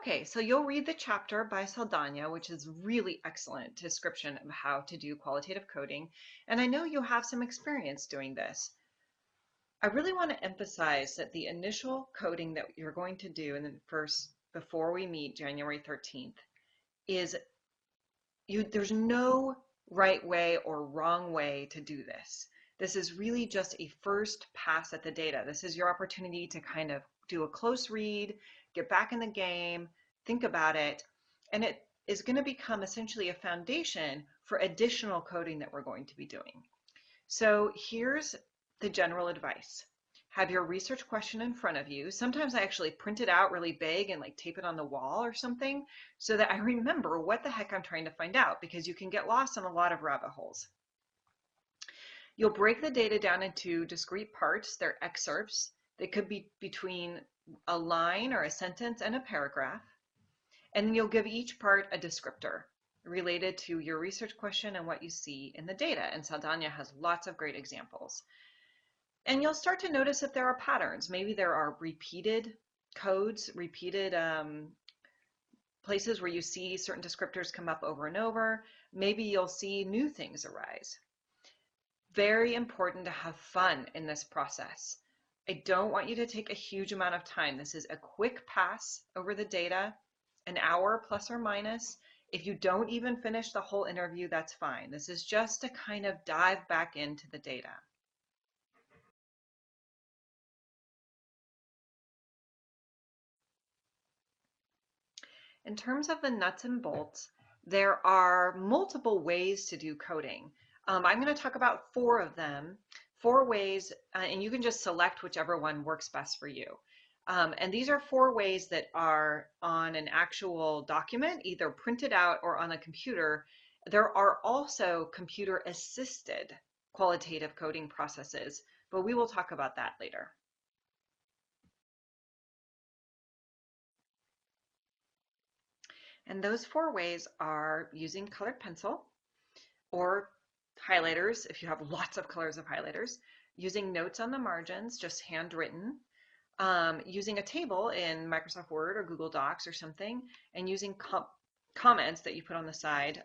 Okay, so you'll read the chapter by Saldana, which is really excellent description of how to do qualitative coding, and I know you have some experience doing this. I really want to emphasize that the initial coding that you're going to do in the first, before we meet January 13th, is there's no right way or wrong way to do this. This is really just a first pass at the data. This is your opportunity to kind of do a close read, get back in the game, think about it, and it is going to become essentially a foundation for additional coding that we're going to be doing. So here's the general advice. Have your research question in front of you. Sometimes I actually print it out really big and like tape it on the wall or something so that I remember what the heck I'm trying to find out, because you can get lost in a lot of rabbit holes. You'll break the data down into discrete parts. They're excerpts. They could be between a line or a sentence and a paragraph. And then you'll give each part a descriptor related to your research question and what you see in the data. And Saldana has lots of great examples. And you'll start to notice that there are patterns. Maybe there are repeated codes, repeated places where you see certain descriptors come up over and over. Maybe you'll see new things arise. Very important to have fun in this process. I don't want you to take a huge amount of time. This is a quick pass over the data, an hour plus or minus. If you don't even finish the whole interview, that's fine. This is just to kind of dive back into the data. In terms of the nuts and bolts, there are multiple ways to do coding. I'm going to talk about 4 of them, 4 ways, and you can just select whichever one works best for you. And these are 4 ways that are on an actual document, either printed out or on a computer. There are also computer assisted qualitative coding processes, but we will talk about that later. And those 4 ways are using colored pencil or highlighters, if you have lots of colors of highlighters, using notes on the margins, just handwritten, using a table in Microsoft Word or Google Docs or something, and using comments that you put on the side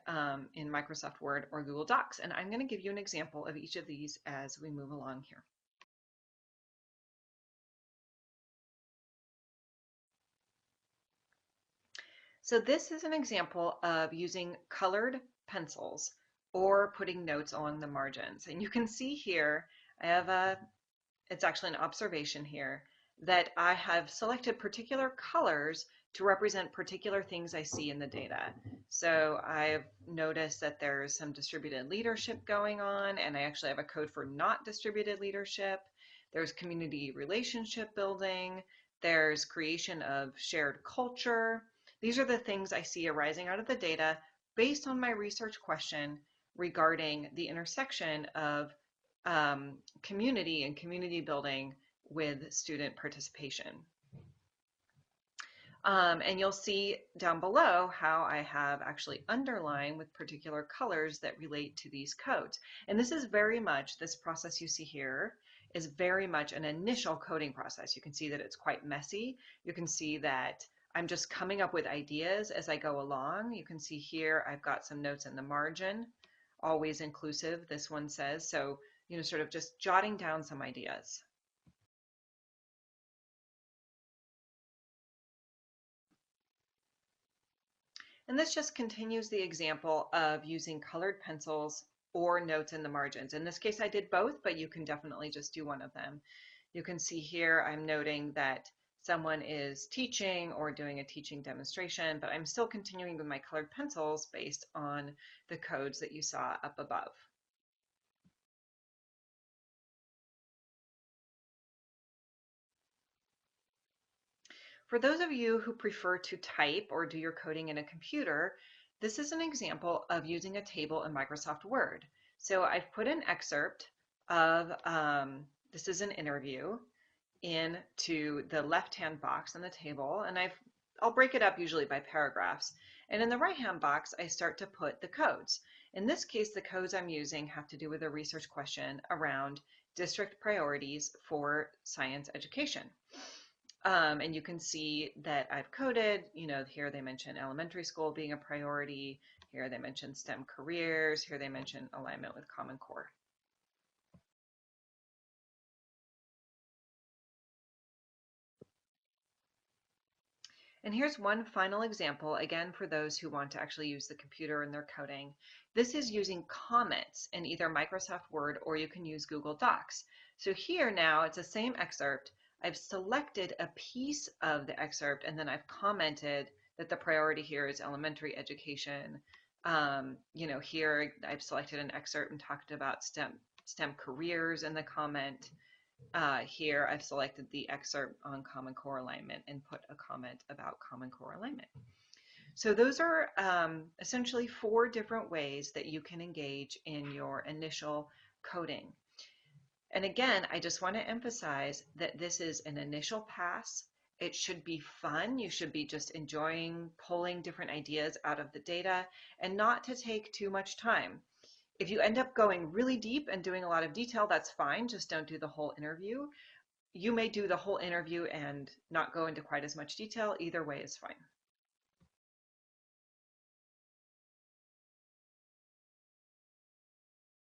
in Microsoft Word or Google Docs. And I'm going to give you an example of each of these as we move along here. So this is an example of using colored pencils or putting notes along the margins. And you can see here, I have it's actually an observation here, that I have selected particular colors to represent particular things I see in the data. So I've noticed that there's some distributed leadership going on, and I actually have a code for not distributed leadership. There's community relationship building. There's creation of shared culture. These are the things I see arising out of the data based on my research question regarding the intersection of community and community building with student participation. And you'll see down below how I have actually underlined with particular colors that relate to these codes. And this is very much, this process you see here is very much an initial coding process. You can see that it's quite messy. You can see that I'm just coming up with ideas as I go along. You can see here I've got some notes in the margin, always inclusive, this one says. So, you know, sort of just jotting down some ideas. And this just continues the example of using colored pencils or notes in the margins. In this case, I did both, but you can definitely just do one of them. You can see here I'm noting that someone is teaching or doing a teaching demonstration, but I'm still continuing with my colored pencils based on the codes that you saw up above. For those of you who prefer to type or do your coding in a computer, this is an example of using a table in Microsoft Word. So I've put an excerpt of, this is an interview, into the left-hand box on the table, and I'll break it up usually by paragraphs. And in the right-hand box, I start to put the codes. In this case, the codes I'm using have to do with a research question around district priorities for science education. And you can see that I've coded, here they mention elementary school being a priority. Here they mention STEM careers. Here they mention alignment with Common Core. And here's one final example, again, for those who want to actually use the computer in their coding. This is using comments in either Microsoft Word or you can use Google Docs. So here now it's the same excerpt. I've selected a piece of the excerpt and then I've commented that the priority here is elementary education. Here I've selected an excerpt and talked about STEM careers in the comment. Here I've selected the excerpt on Common Core alignment and put a comment about Common Core alignment. So those are essentially 4 different ways that you can engage in your initial coding. And again, I just want to emphasize that this is an initial pass. It should be fun. You should be just enjoying pulling different ideas out of the data and not to take too much time. If you end up going really deep and doing a lot of detail, that's fine. Just don't do the whole interview. You may do the whole interview and not go into quite as much detail. Either way is fine.